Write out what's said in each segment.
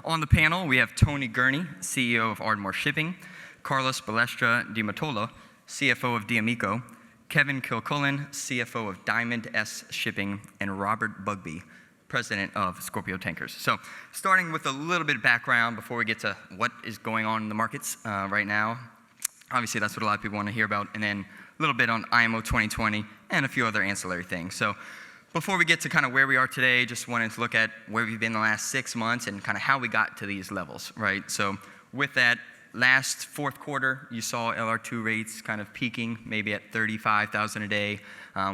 On the panel, we have Tony Gurnee, CEO of Ardmore Shipping, Carlos Balestra de Mottola, CFO of D'Amico, Kevin Kilcullen, CFO of Diamond S Shipping, and Robert Bugbee, President of Scorpio Tankers. So starting with a little bit of background before we get to what is going on in the markets right now. Obviously, that's what a lot of people want to hear about. And then a little bit on IMO 2020 and a few other ancillary things. So before we get to kind of where we are today, just wanted to look at where we've been the last 6 months and kind of how we got to these levels, right? So with that, last fourth quarter, you saw LR2 rates kind of peaking, maybe at 35,000 a day,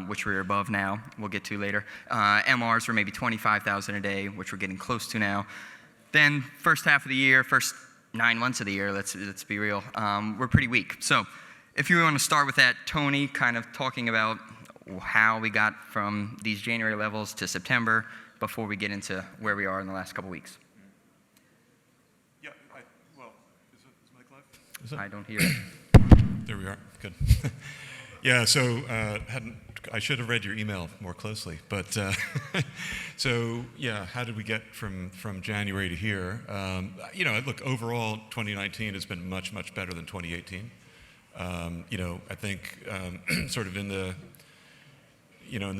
which we're above now. We'll get to later. MRs were maybe 25,000 a day, which we're getting close to now. Then first half of the year, first 9 months of the year, let's be real, we're pretty weak. So if you want to start with that, Tony, kind of talking about how we got from these January levels to September before we get into where we are in the last couple weeks. Yeah, is Mike live? Is it? I don't hear it. There we are, good. Yeah, so I should have read your email more closely, but so yeah, how did we get from January to here? Look, overall, 2019 has been much better than 2018. I think sort of in the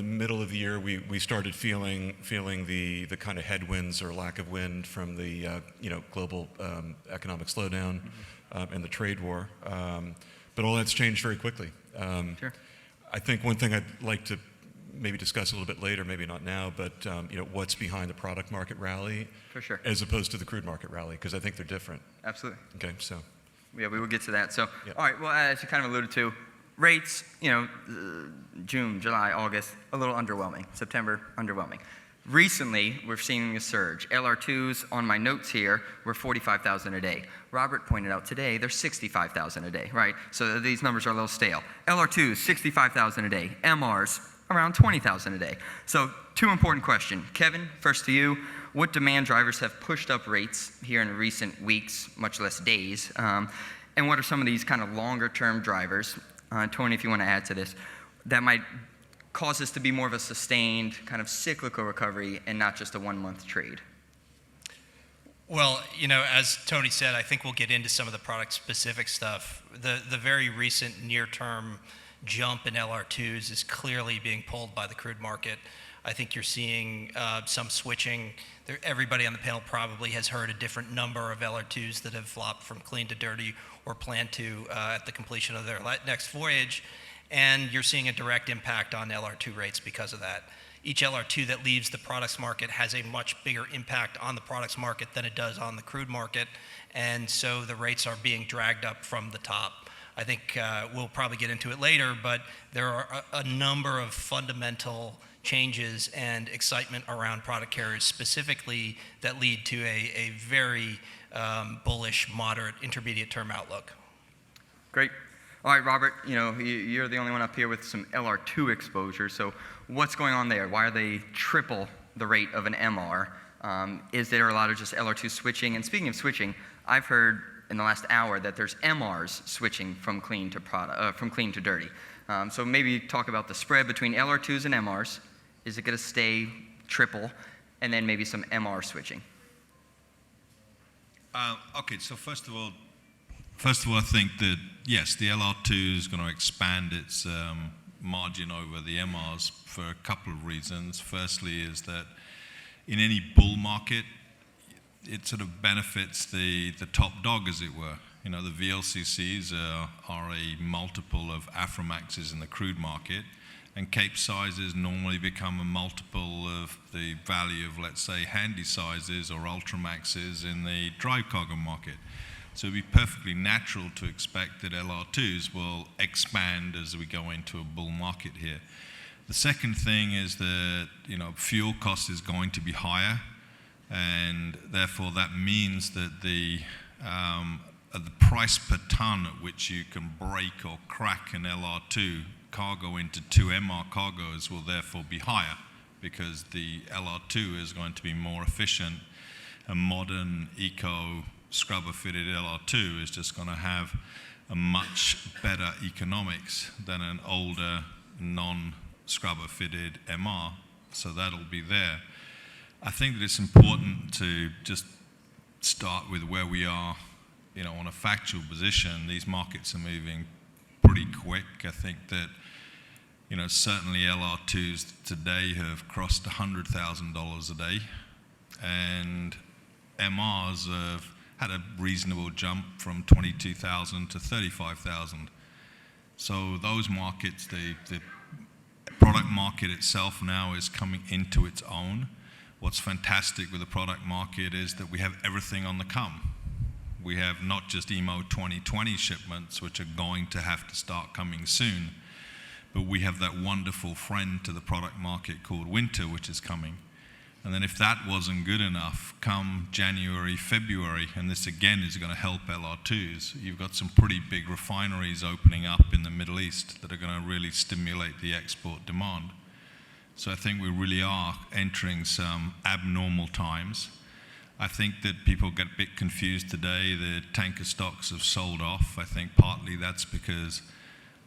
middle of the year, we started feeling the kind of headwinds or lack of wind from the global economic slowdown and the trade war. But all that's changed very quickly. Sure. I think one thing I'd like to maybe discuss a little bit later, maybe not now, but what's behind the product market rally, for sure, as opposed to the crude market rally, because I think they're different. Absolutely. Okay, so. Yeah, we will get to that. So, yeah. All right, well, as you kind of alluded to, rates, June, July, August, a little underwhelming. September, underwhelming. Recently, we're seeing a surge. LR2s, on my notes here, were 45,000 a day. Robert pointed out today, they're 65,000 a day, right? So these numbers are a little stale. LR2s, 65,000 a day. MRs, around 20,000 a day. So two important questions. Kevin, first to you. What demand drivers have pushed up rates here in recent weeks, much less days? And what are some of these kind of longer-term drivers, Tony, if you want to add to this, that might cause this to be more of a sustained kind of cyclical recovery and not just a one-month trade? Well, as Tony said, I think we'll get into some of the product-specific stuff. The very recent near-term jump in LR2s is clearly being pulled by the crude market. I think you're seeing some switching. Everybody on the panel probably has heard a different number of LR2s that have flopped from clean to dirty or plan to at the completion of their next voyage. And you're seeing a direct impact on LR2 rates because of that. Each LR2 that leaves the products market has a much bigger impact on the products market than it does on the crude market. And so the rates are being dragged up from the top. I think we'll probably get into it later, but there are a number of fundamental changes and excitement around product carriers specifically that lead to a very bullish, moderate, intermediate term outlook. Great. All right, Robert, you're the only one up here with some LR2 exposure. So what's going on there? Why are they triple the rate of an MR? Is there a lot of just LR2 switching? And speaking of switching, I've heard in the last hour that there's MRs switching from clean to dirty. So maybe talk about the spread between LR2s and MRs. Is it going to stay triple? And then maybe some MR switching. Okay, so first of all, I think that, yes, the LR2 is going to expand its margin over the MRs for a couple of reasons. Firstly is that in any bull market, it sort of benefits the top dog, as it were. The VLCCs are a multiple of Aframaxes in the crude market, and Cape sizes normally become a multiple of the value of, let's say, handy sizes or Ultramaxes in the dry cargo market. So it would be perfectly natural to expect that LR2s will expand as we go into a bull market here. The second thing is that fuel cost is going to be higher, and therefore that means that the price per ton at which you can break or crack an LR2 cargo into two MR cargoes will therefore be higher, because the LR2 is going to be more efficient. A modern eco scrubber-fitted LR2 is just going to have a much better economics than an older non-scrubber-fitted MR, so that'll be there. I think that it's important to just start with where we are, on a factual position. These markets are moving pretty quick. I think that, certainly LR2s today have crossed $100,000 a day, and MRs have had a reasonable jump from 22,000 to 35,000. So those markets, the product market itself now is coming into its own. What's fantastic with the product market is that we have everything on the come. We have not just EMO 2020 shipments, which are going to have to start coming soon, but we have that wonderful friend to the product market called winter, which is coming. And then if that wasn't good enough, come January, February, and this again is going to help LR2s, you've got some pretty big refineries opening up in the Middle East that are going to really stimulate the export demand. So I think we really are entering some abnormal times. I think that people get a bit confused today. The tanker stocks have sold off. I think partly that's because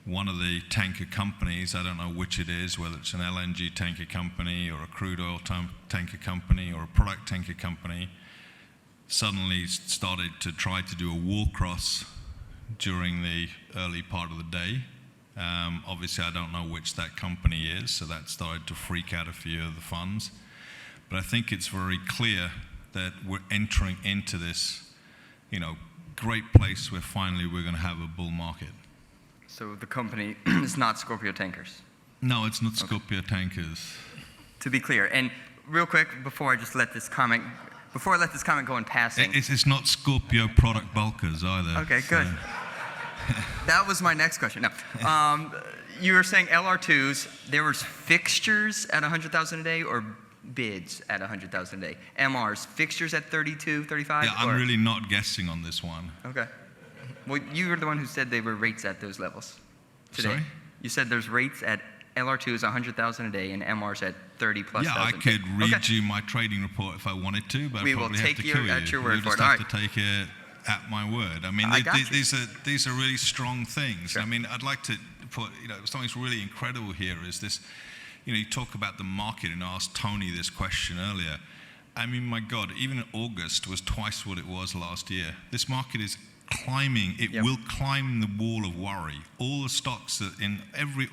one of the tanker companies, I don't know which it is, whether it's an LNG tanker company or a crude oil tanker company or a product tanker company, suddenly started to try to do a wall cross during the early part of the day. Obviously, I don't know which that company is, so that started to freak out a few of the funds. But I think it's very clear that we're entering into this, great place where finally we're going to have a bull market. So the company is not Scorpio Tankers? No, it's not Scorpio Tankers. To be clear, and real quick, before I let this comment go in passing. It's not Scorpio Product Bulkers either. Okay, good. That was my next question. No. You were saying LR2s, there was fixtures at 100,000 a day or bids at 100,000 a day? MRs, fixtures at 32, 35? Yeah, I'm really not guessing on this one. Okay. Well, you were the one who said they were rates at those levels today. Sorry? You said there's rates at LR2s 100,000 a day and MRs at 30 plus thousand. Yeah, I could read you my trading report if I wanted to, but I probably have to kill you. At your word you for just it. have to take it at my word. I mean, these are really strong things. Sure. I mean, I'd like to put, something that's really incredible here is this, you talk about the market, and I asked Tony this question earlier. I mean, my God, even in August was twice what it was last year. This market is climbing. It will climb the wall of worry. All the stocks that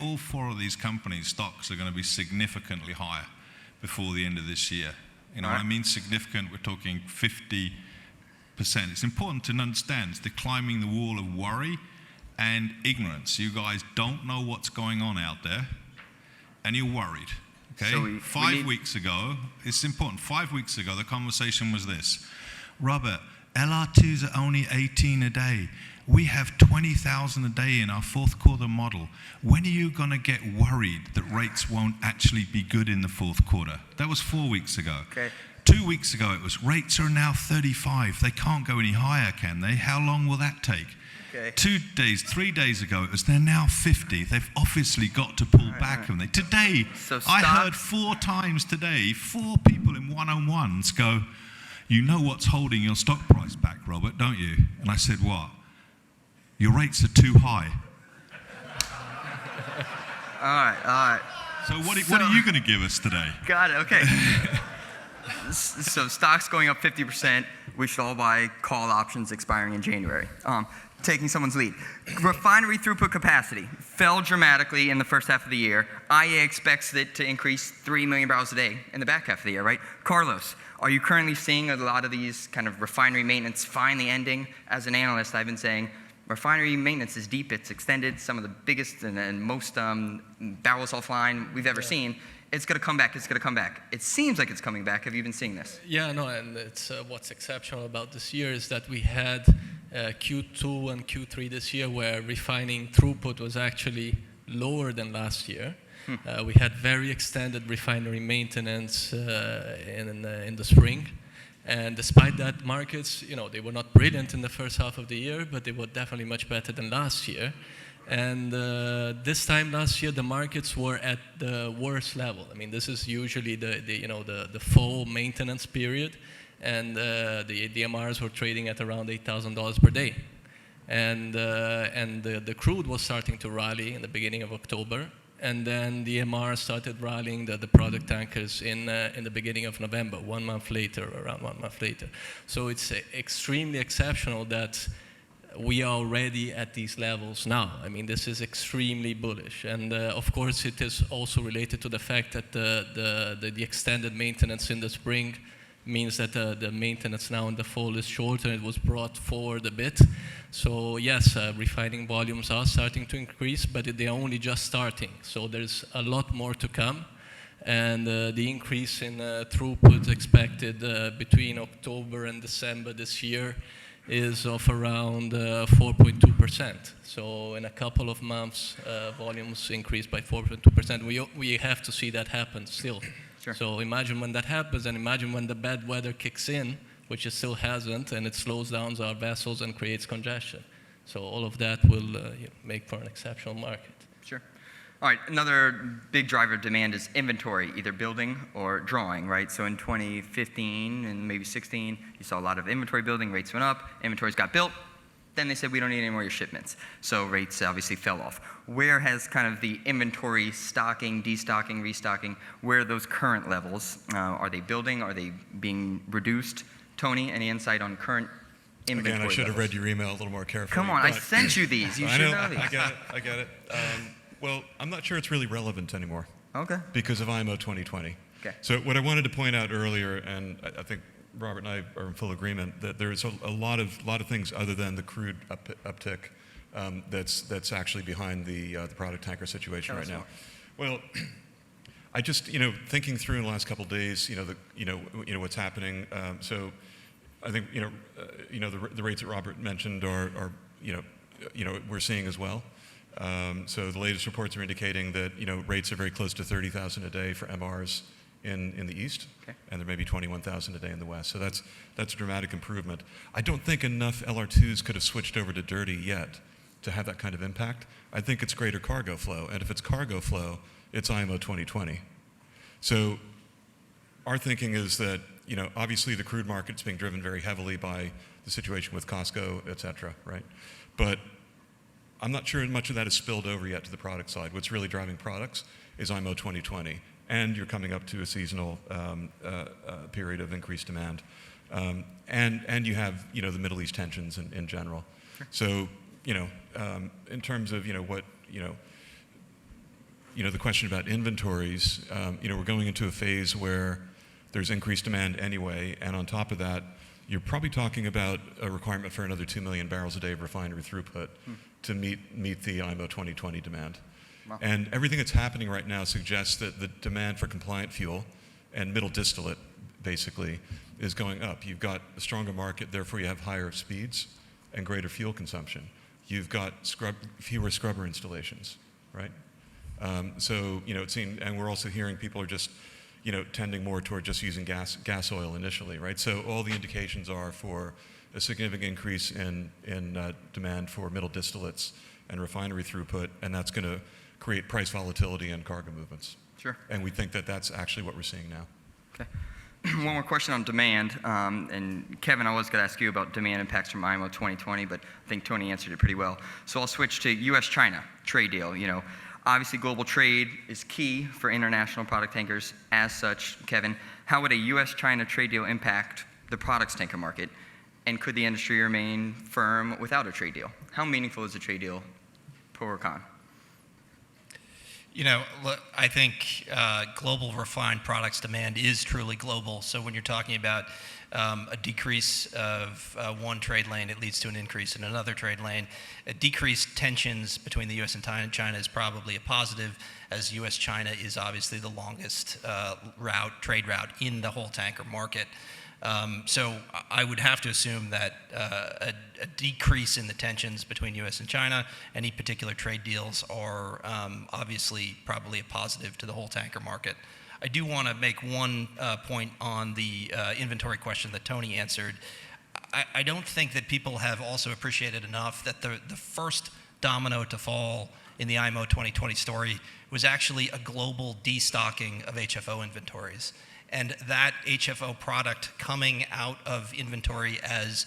all four of these companies' stocks are going to be significantly higher before the end of this year. When I mean significant, we're talking 50%. It's important to understand they're climbing the wall of worry and ignorance. You guys don't know what's going on out there, and you're worried. Okay? So 5 weeks ago, it's important. 5 weeks ago, the conversation was this: Robert, LR2s are only 18 a day. We have 20,000 a day in our fourth quarter model. When are you going to get worried that rates won't actually be good in the fourth quarter? That was 4 weeks ago. Okay. 2 weeks ago, it was rates are now 35. They can't go any higher, can they? How long will that take? Okay. 3 days ago, it was they're now 50. They've obviously got to pull back. Right. Today, I heard 4 times today, 4 people in one-on-ones go, "You know what's holding your stock price back, Robert, don't you?" And I said, "What?" "Your rates are too high." All right. So what are you going to give us today? Got it, okay. So stocks going up 50%, we should all buy call options expiring in January. Taking someone's lead. Refinery throughput capacity fell dramatically in the first half of the year. IEA expects it to increase 3 million barrels a day in the back half of the year, right? Carlos, are you currently seeing a lot of these kind of refinery maintenance finally ending? As an analyst, I've been saying refinery maintenance is deep, it's extended, some of the biggest and most barrels offline we've ever seen. It's going to come back. It seems like it's coming back. Have you been seeing this? Yeah, no, and it's what's exceptional about this year is that we had Q2 and Q3 this year where refining throughput was actually lower than last year. We had very extended refinery maintenance in the spring. And despite that, markets, they were not brilliant in the first half of the year, but they were definitely much better than last year. And this time last year, the markets were at the worst level. I mean, this is usually the fall maintenance period, and the MRs were trading at around $8,000 per day, and the crude was starting to rally in the beginning of October, and then the MR started rallying the product tankers in the beginning of November, 1 month later, around 1 month later. So it's extremely exceptional that we are already at these levels now. I mean, this is extremely bullish. And of course, it is also related to the fact that the extended maintenance in the spring means that the maintenance now in the fall is shorter. It was brought forward a bit. So yes, refining volumes are starting to increase, but they're only just starting. So there's a lot more to come. And the increase in throughput expected between October and December this year is of around 4.2%. So in a couple of months, volumes increased by 4.2%. We have to see that happen still. Sure. So imagine when that happens, and imagine when the bad weather kicks in, which it still hasn't, and it slows down our vessels and creates congestion. So all of that will make for an exceptional market. Sure. All right, another big driver of demand is inventory, either building or drawing, right? So in 2015 and maybe 16, you saw a lot of inventory building, rates went up, inventories got built, then they said we don't need any more of your shipments. So rates obviously fell off. Where has kind of the inventory stocking, destocking, restocking, where are those current levels? Are they building? Are they being reduced? Tony, any insight on current inventory Again, I should have levels? read your email a little more carefully. Come on, I sent you these. You should know these. I get it. Well, I'm not sure it's really relevant anymore. Okay. Because of IMO 2020. Okay. So what I wanted to point out earlier, and I think Robert and I are in full agreement, that there's a lot of things other than the crude uptick that's actually behind the product tanker situation right now. Well, I just thinking through in the last couple of days, what's happening. So I think the rates that Robert mentioned are we're seeing as well. So the latest reports are indicating that rates are very close to 30,000 a day for MRs in the east, okay, and there may be 21,000 a day in the west. So that's a dramatic improvement. I don't think enough LR2s could have switched over to dirty yet to have that kind of impact. I think it's greater cargo flow, and if it's cargo flow, it's IMO 2020. So our thinking is that obviously the crude market's being driven very heavily by the situation with Costco, et cetera, right? But I'm not sure much of that has spilled over yet to the product side. What's really driving products is IMO 2020, and you're coming up to a seasonal period of increased demand, and you have the Middle East tensions in general. Sure. So in terms of what the question about inventories, we're going into a phase where there's increased demand anyway, and on top of that, you're probably talking about a requirement for another 2 million barrels a day of refinery throughput to meet the IMO 2020 demand. Wow. And everything that's happening right now suggests that the demand for compliant fuel and middle distillate, basically, is going up. You've got a stronger market, therefore you have higher speeds and greater fuel consumption. You've got fewer scrubber installations, right? So it seems, and we're also hearing people are just tending more toward just using gas oil initially, right? So all the indications are for a significant increase in demand for middle distillates and refinery throughput, and that's going to create price volatility and cargo movements. Sure. And we think that that's actually what we're seeing now. Okay. One more question on demand, and Kevin, I was going to ask you about demand impacts from IMO 2020, but I think Tony answered it pretty well. So I'll switch to U.S.-China trade deal. Obviously, global trade is key for international product tankers. As such, Kevin, how would a U.S.-China trade deal impact the products tanker market? And could the industry remain firm without a trade deal? How meaningful is a trade deal, pro or con? Look, I think global refined products demand is truly global. So when you're talking about a decrease of one trade lane, it leads to an increase in another trade lane. Decreased tensions between the U.S. and China is probably a positive, as U.S.-China is obviously the longest trade route in the whole tanker market. So I would have to assume that a decrease in the tensions between U.S. and China, any particular trade deals are obviously probably a positive to the whole tanker market. I do want to make one point on the inventory question that Tony answered. I don't think that people have also appreciated enough that the first domino to fall in the IMO 2020 story was actually a global destocking of HFO inventories. And that HFO product coming out of inventory as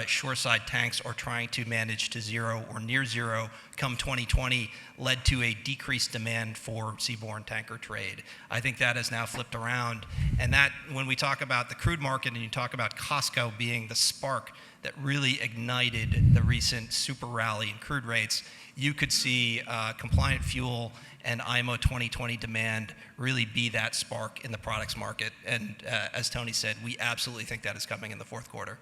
shoreside tanks are trying to manage to zero or near zero come 2020 led to a decreased demand for seaborne tanker trade. I think that has now flipped around. And that, when we talk about the crude market and you talk about Costco being the spark that really ignited the recent super rally in crude rates, you could see compliant fuel and IMO 2020 demand really be that spark in the products market. And as Tony said, we absolutely think that is coming in the fourth quarter.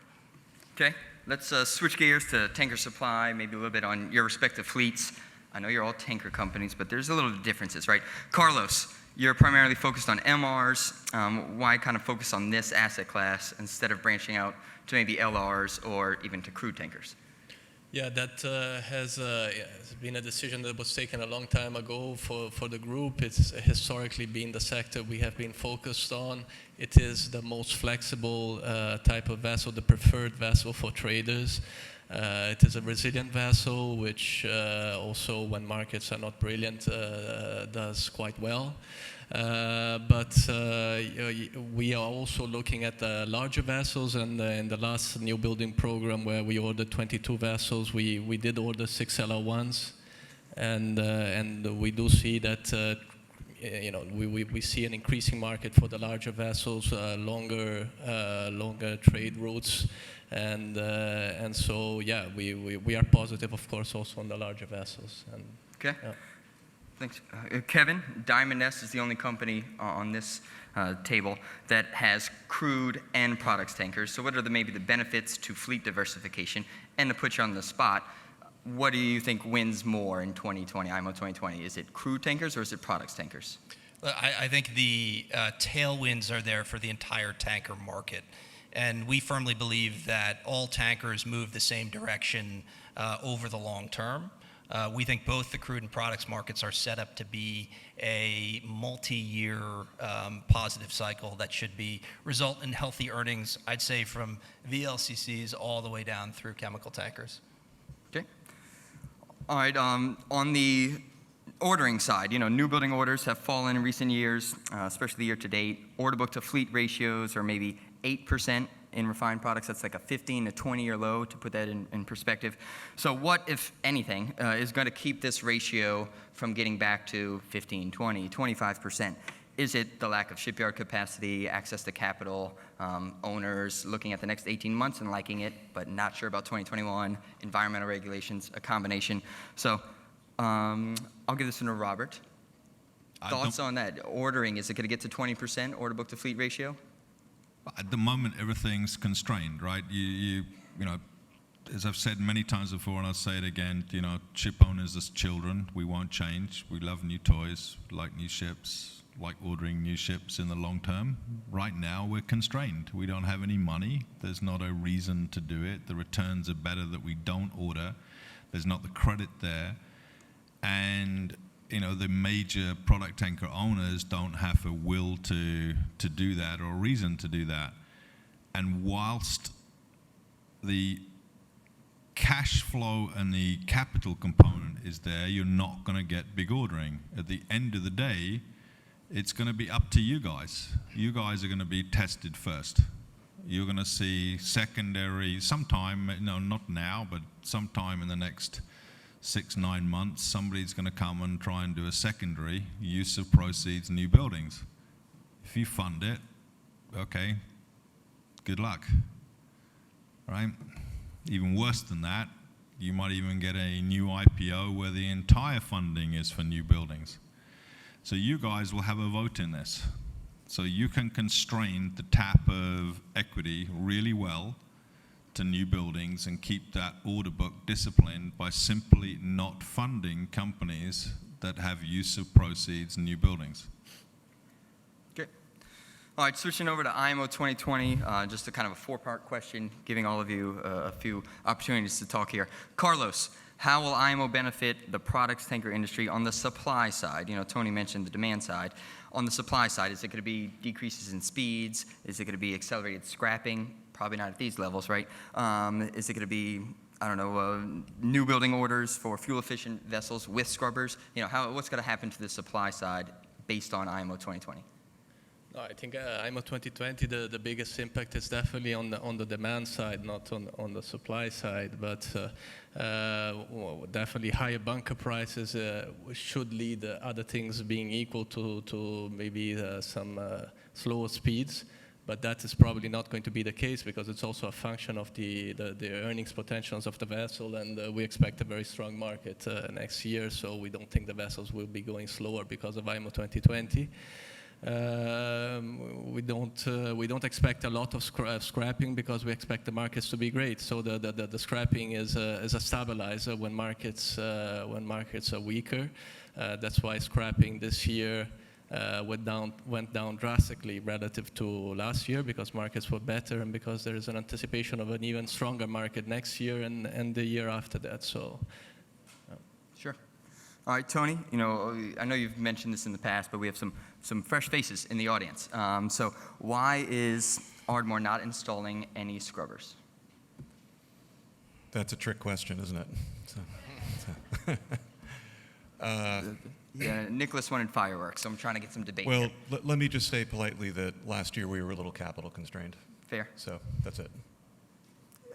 Okay, let's switch gears to tanker supply, maybe a little bit on your respective fleets. I know you're all tanker companies, but there's a little differences, right? Carlos, you're primarily focused on MRs. Why kind of focus on this asset class instead of branching out to maybe LRs or even to crude tankers? Yeah, that has been a decision that was taken a long time ago for the group. It's historically been the sector we have been focused on. It is the most flexible type of vessel, the preferred vessel for traders. It is a resilient vessel, which also, when markets are not brilliant, does quite well. But we are also looking at the larger vessels, and in the last new building program where we ordered 22 vessels, we did order 6 LR1s, and we do see that we see an increasing market for the larger vessels, longer trade routes, and so yeah, we are positive, of course, also on the larger vessels. And, okay. Yeah. Thanks. Kevin, Diamond S is the only company on this table that has crude and products tankers. So what are maybe the benefits to fleet diversification? And to put you on the spot, what do you think wins more in 2020, IMO 2020? Is it crude tankers or is it products tankers? I think the tailwinds are there for the entire tanker market. And we firmly believe that all tankers move the same direction over the long term. We think both the crude and products markets are set up to be a multi-year positive cycle that should result in healthy earnings, I'd say, from VLCCs all the way down through chemical tankers. Okay. All right. On the ordering side, new building orders have fallen in recent years, especially year to date. Order book to fleet ratios are maybe 8% in refined products. That's like a 15 to 20-year low, to put that in perspective. So what, if anything, is going to keep this ratio from getting back to 15, 20, 25%? Is it the lack of shipyard capacity, access to capital, owners looking at the next 18 months and liking it, but not sure about 2021, environmental regulations, a combination? So I'll give this one to Robert. Thoughts on that? Ordering, is it going to get to 20% order book to fleet ratio? At the moment, everything's constrained, right? You know, as I've said many times before, and I'll say it again, ship owners as children, we won't change. We love new toys, like new ships, like ordering new ships in the long term. Right now, we're constrained. We don't have any money. There's not a reason to do it. The returns are better that we don't order. There's not the credit there. And the major product tanker owners don't have a will to do that or a reason to do that. And whilst the cash flow and the capital component is there, you're not going to get big ordering. At the end of the day, it's going to be up to you guys. You guys are going to be tested first. You're going to see secondary sometime, not now, but sometime in the next 6-9 months, somebody's going to come and try and do a secondary use of proceeds, new buildings. If you fund it, okay, good luck, right? Even worse than that, you might even get a new IPO where the entire funding is for new buildings. So you guys will have a vote in this. So you can constrain the tap of equity really well to new buildings and keep that order book disciplined by simply not funding companies that have use of proceeds and new buildings. Okay. All right, switching over to IMO 2020, just a kind of a 4-part question, giving all of you a few opportunities to talk here. Carlos, how will IMO benefit the products tanker industry on the supply side? Tony mentioned the demand side. On the supply side, is it going to be decreases in speeds? Is it going to be accelerated scrapping? Probably not at these levels, right? Is it going to be, new building orders for fuel-efficient vessels with scrubbers? What's going to happen to the supply side based on IMO 2020? No, I think IMO 2020, the biggest impact is definitely on the demand side, not on the supply side. But definitely higher bunker prices should lead other things being equal to maybe some slower speeds. But that is probably not going to be the case because it's also a function of the earnings potentials of the vessel, and we expect a very strong market next year. So we don't think the vessels will be going slower because of IMO 2020. We don't expect a lot of scrapping because we expect the markets to be great. So the scrapping is a stabilizer when markets are weaker. That's why scrapping this year went down drastically relative to last year because markets were better and because there is an anticipation of an even stronger market next year and the year after that. So. Sure. All right, Tony, I know you've mentioned this in the past, but we have some fresh faces in the audience. So why is Ardmore not installing any scrubbers? That's a trick question, isn't it? Yeah, Nicholas wanted fireworks, so I'm trying to get some debate Well, here. let me just say politely that last year we were a little capital constrained. Fair. So that's it.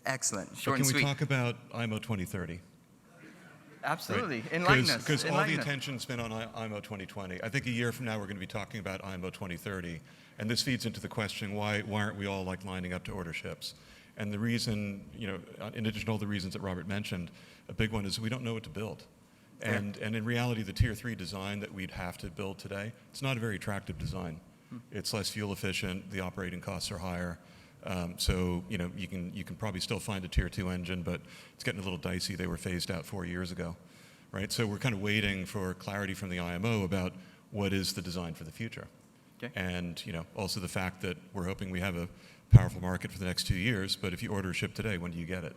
Excellent. But Short and can we sweet. talk about IMO 2030? Absolutely. Enlighten us. Because all the Enlighten us. attention's been on IMO 2020. I think a year from now we're going to be talking about IMO 2030. And this feeds into the question, why aren't we all like lining up to order ships? And the reason, in addition to all the reasons that Robert mentioned, a big one is we don't know what to build. And in reality, the Tier 3 design that we'd have to build today, it's not a very attractive design. It's less fuel efficient, the operating costs are higher. So you can probably still find a Tier 2 engine, but it's getting a little dicey. They were phased out 4 years ago, right? So we're kind of waiting for clarity from the IMO about what is the design for the future. Okay. And also the fact that we're hoping we have a powerful market for the next 2 years, but if you order a ship today, when do you get it?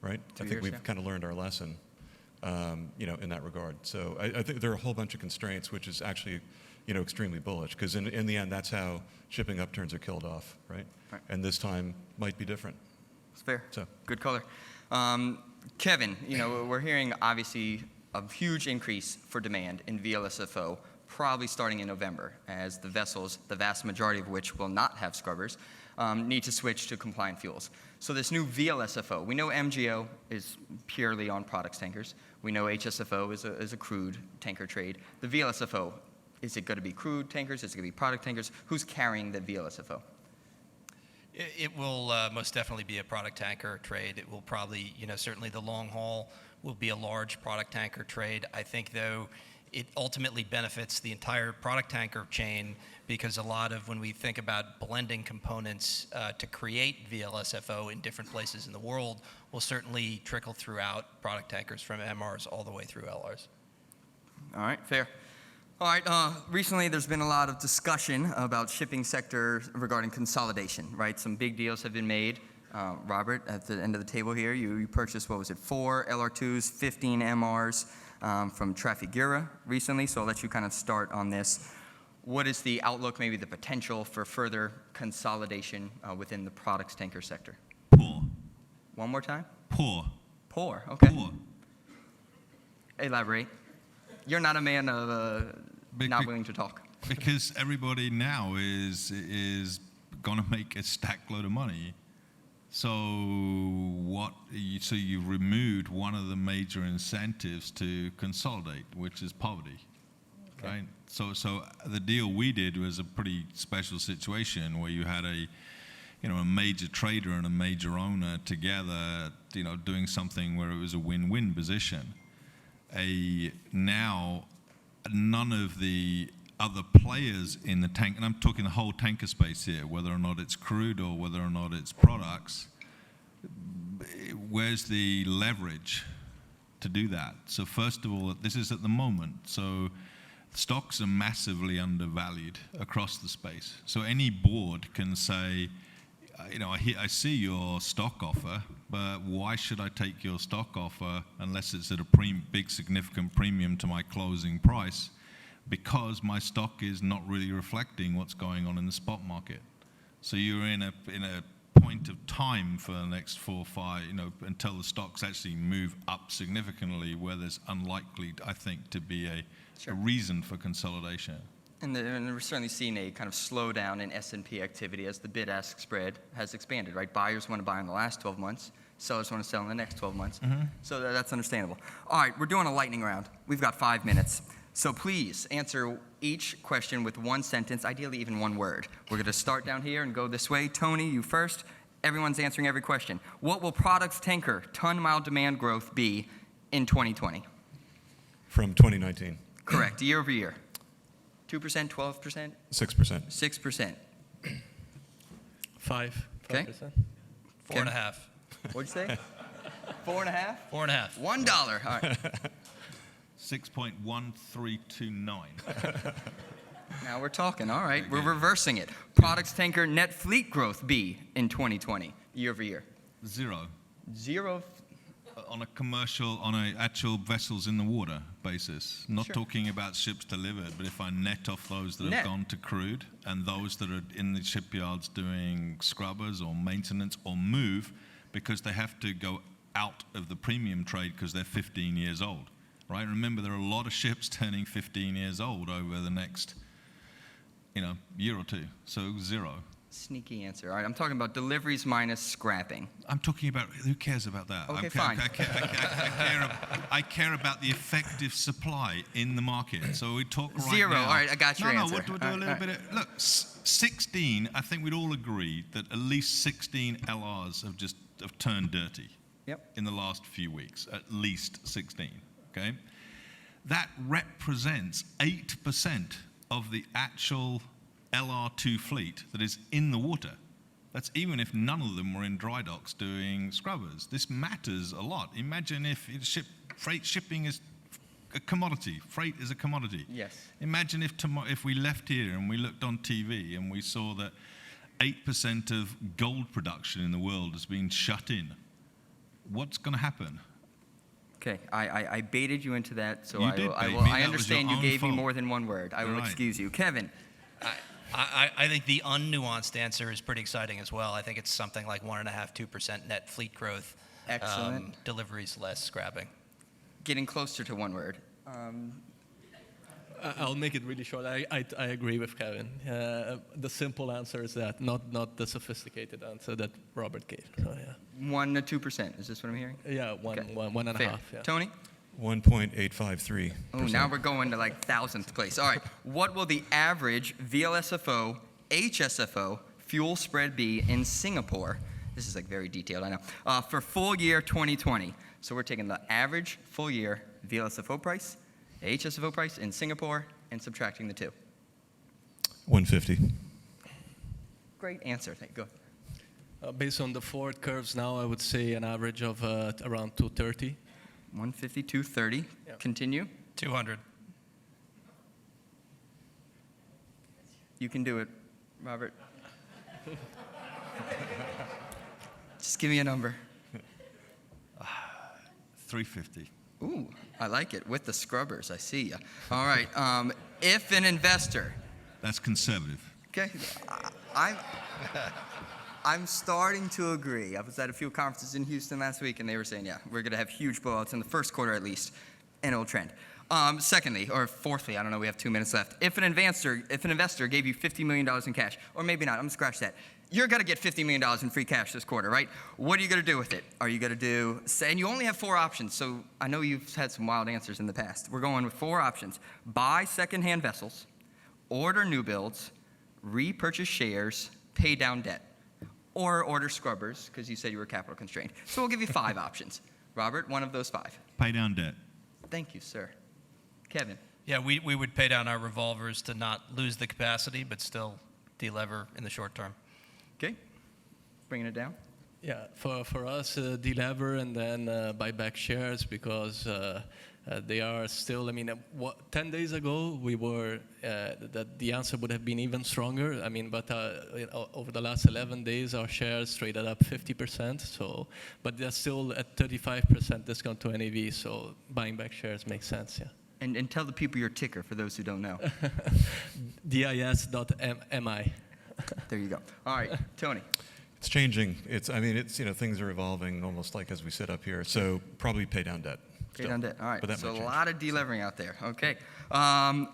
Right? 2 I think years, we've yeah. kind of learned our lesson, in that regard. So I think there are a whole bunch of constraints, which is actually, extremely bullish, because in the end, that's how shipping upturns are killed off, right? Right. And this time might be different. It's fair. So. Good color. Kevin, we're hearing obviously a huge increase for demand in VLSFO, probably starting in November, as the vessels, the vast majority of which will not have scrubbers, need to switch to compliant fuels. So this new VLSFO, we know MGO is purely on products tankers. We know HSFO is a crude tanker trade. The VLSFO, is it going to be crude tankers? Is it going to be product tankers? Who's carrying the VLSFO? It will most definitely be a product tanker trade. It will probably, certainly the long haul will be a large product tanker trade. I think, though, it ultimately benefits the entire product tanker chain because a lot of when we think about blending components to create VLSFO in different places in the world will certainly trickle throughout product tankers from MRs all the way through LRs. All right, fair. All right, recently there's been a lot of discussion about shipping sector regarding consolidation, right? Some big deals have been made. Robert, at the end of the table here, you purchased, 4 LR2s, 15 MRs from Trafigura recently, so I'll let you kind of start on this. What is the outlook, maybe the potential for further consolidation within the products tanker sector? Poor. One more time? Poor. Poor, okay. Poor. Elaborate. You're not a man of not willing to talk. Because everybody now is going to make a stack load of money. So you removed one of the major incentives to consolidate, which is poverty, Okay. right? So the deal we did was a pretty special situation where you had a major trader and a major owner together, doing something where it was a win-win position. Now, none of the other players in the tank, and I'm talking the whole tanker space here, whether or not it's crude or whether or not it's products, where's the leverage to do that? So first of all, this is at the moment. So stocks are massively undervalued across the space. So any board can say, I see your stock offer, but why should I take your stock offer unless it's at a big significant premium to my closing price? Because my stock is not really reflecting what's going on in the spot market. So you're in a point of time for the next 4 or 5, until the stocks actually move up significantly, where there's unlikely, I think, to be a reason for consolidation. And we're certainly seeing a kind of slowdown in S&P activity as the bid-ask spread has expanded, right? Buyers want to buy in the last 12 months. Sellers want to sell in the next 12 months. So that's understandable. All right, we're doing a lightning round. We've got 5 minutes. So please answer each question with one sentence, ideally even one word. We're going to start down here and go this way. Tony, you first. Everyone's answering every question. What will products tanker ton-mile demand growth be in 2020? From 2019. Correct, year over year. 2%, 12%? 6%. 6%. 5%. Okay. 4.5. What'd you say? 4.5? 4.5. $1. All right. 6.1329. Now we're talking. All right. We're reversing it. Products tanker net fleet growth be in 2020, year over year? 0. 0. On a commercial, on a actual vessels in the water basis, not Sure. talking about ships delivered, but if I net off those that Net. have gone to crude and those that are in the shipyards doing scrubbers or maintenance or move because they have to go out of the premium trade because they're 15 years old, right? Remember, there are a lot of ships turning 15 years old over the next, year or two. So 0. Sneaky answer. All right. I'm talking about deliveries minus scrapping. I'm talking about, who cares about that? Okay, I fine. I care about the effective supply in the market. So we talk right 0. now. All right, I got your answer. No, we'll do a little bit of, look, 16, I think we'd all agree that at least 16 LRs have turned dirty. Yep. In the last few weeks, at least 16, okay? That represents 8% of the actual LR2 fleet that is in the water. That's even if none of them were in dry docks doing scrubbers. This matters a lot. Imagine if freight shipping is a commodity. Freight is a commodity. Yes. Imagine if we left here and we looked on TV and we saw that 8% of gold production in the world has been shut in. What's going to happen? Okay. I baited you into that, so You did bait me. I That was your understand you own gave me fault. more than one word. I will Right. excuse you. Kevin. I think the unnuanced answer is pretty exciting as well. I think it's something like 1.5%, 2% net fleat growth. Excellent. Deliveries less scrapping. Getting closer to one word. I'll make it really short. I agree with Kevin. The simple answer is that, not the sophisticated answer that Robert gave. So, yeah. 1 to 2%. Is this what I'm hearing? Yeah, one, Okay. one and a Fair. half. Yeah. Tony? 1.853%. Oh, now we're going to like 1,000th place. All right. What will the average VLSFO, HSFO fuel spread be in Singapore? This is like very detailed, I know. For full year 2020. So we're taking the average full year VLSFO price, HSFO price in Singapore, and subtracting the two. 150. Great answer. Thank you. Go. Based on the forward curves now, I would say an average of around 230. 150, 230. Yeah. Continue. 200. You can do it, Robert. Just give me a number. 350. Ooh, I like it. With the scrubbers, I see ya. All right. If an investor, That's conservative. okay, I'm starting to agree. I was at a few conferences in Houston last week, and they were saying, yeah, we're going to have huge blowouts in the first quarter at least, and it'll trend. Secondly, or fourthly, I don't know, we have 2 minutes left. If an investor gave you $50 million in cash, or maybe not, I'm going to scratch that. You're going to get $50 million in free cash this quarter, right? What are you going to do with it? Are you going to do, and you only have 4 options, so I know you've had some wild answers in the past. We're going with 4 options. Buy secondhand vessels, order new builds, repurchase shares, pay down debt, or order scrubbers, because you said you were capital constrained. So we'll give you 5 options. Robert, one of those 5. Pay down debt. Thank you, sir. Kevin. Yeah, we would pay down our revolvers to not lose the capacity, but still delever in the short term. Okay. Bringing it down. Yeah, for us, delever and then buy back shares because they are still, 10 days ago, we were, that the answer would have been even stronger. But over the last 11 days, our shares traded up 50%. So, but they're still at 35% discount to NAV. So buying back shares makes sense, yeah. And tell the people your ticker for those who don't know. DIS.MI. There you go. All right, Tony. It's changing. Things are evolving almost like as we sit up here. So probably pay down debt. Pay down debt. All right. But that So might a change. lot of delevering out there. Okay.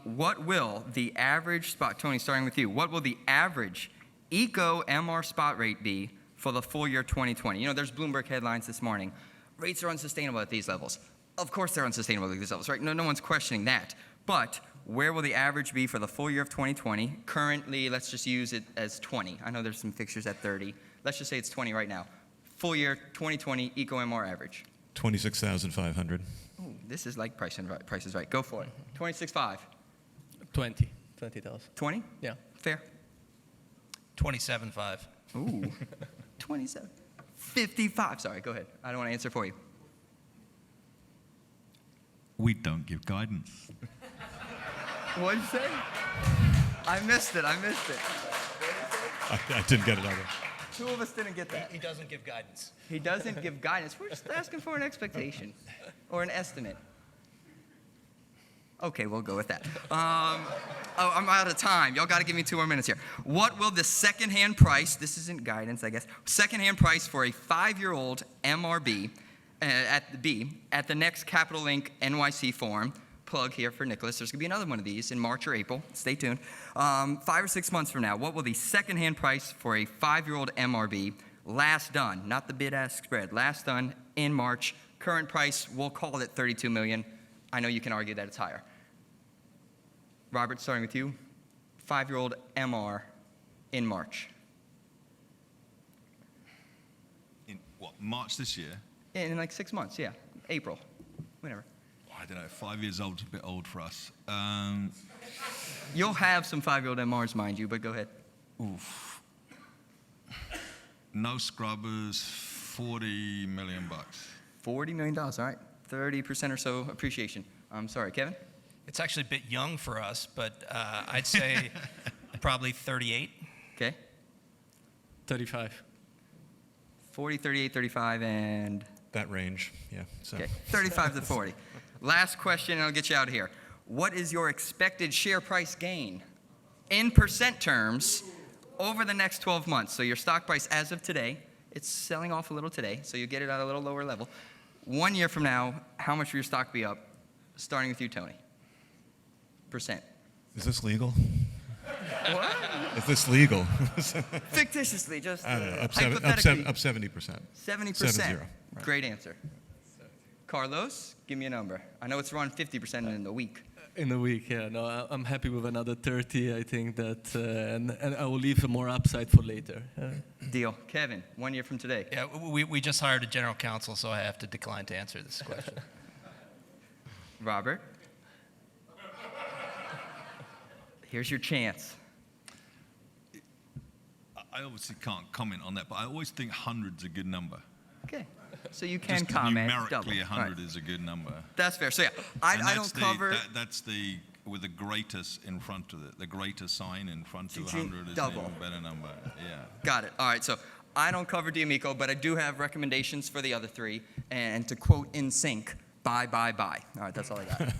What will the average spot, Tony, starting with you, what will the average eco MR spot rate be for the full year 2020? You know, there's Bloomberg headlines this morning. Rates are unsustainable at these levels. Of course they're unsustainable at these levels, right? No one's questioning that. But where will the average be for the full year of 2020? Currently, let's just use it as 20. I know there's some fixtures at 30. Let's just say it's 20 right now. Full year 2020 eco MR average. 26,500. Ooh, this is like Price is Right. Go for it. 26.5. 20,000. 20? Yeah. Fair. 27.5. Ooh. 27. 55. Sorry, go ahead. I don't want to answer for you. We don't give guidance. What'd you say? I missed it. I didn't get it either. Two of us didn't get that. He doesn't give guidance. He doesn't give guidance. We're just asking for an expectation or an estimate. Okay, we'll go with that. I'm out of time. Y'all got to give me 2 more minutes here. What will the secondhand price, this isn't guidance, I guess, secondhand price for a 5-year-old MRB at the next Capital Link NYSE forum, plug here for Nicholas, there's going to be another one of these in March or April, stay tuned, 5 or 6 months from now, what will the secondhand price for a 5-year-old MRB last done, not the bid-ask spread, last done in March, current price, we'll call it $32 million. I know you can argue that it's higher. Robert, starting with you, 5-year-old MR in March. In what, March this year? In like 6 months, yeah. April, whatever. I don't know, 5 years old is a bit old for us. You'll have some 5-year-old MRs, mind you, but go ahead. Oof. No scrubbers, $40 million. $40 million, all right. 30% or so appreciation. I'm sorry, Kevin? It's actually a bit young for us, but I'd say probably 38. Okay. 35. 40, 38, 35, and That range, yeah. So. okay, 35 to 40. Last question, and I'll get you out of here. What is your expected share price gain in percent terms over the next 12 months? So your stock price as of today, it's selling off a little today, so you get it at a little lower level. 1 year from now, how much will your stock be up? Starting with you, Tony. Percent. Is this legal? What? Is this legal? Fictitiously, just I don't know, hypothetically. up 70%. 70%. 70, right. Great answer. Carlos, give me a number. I know it's around 50% in the week. In a week, yeah. No, I'm happy with another 30. I think that, and I will leave more upside for later. Deal. Kevin, 1 year from today. Yeah, we just hired a general counsel, so I have to decline to answer this question. Robert, here's your chance. I obviously can't comment on that, but I always think 100's a good number. Okay. So you can Just 'cause comment. numerically, double. 100 Right. is a good number. That's fair. So yeah, And I don't cover. That's the with the greatest in front of it. The greater sign in front of So you 100 is double. an even better number. Yeah. Got it. All right. So I don't cover D'Amico, but I do have recommendations for the other three. And to quote In Sync, buy, buy, buy. All right. That's all I got.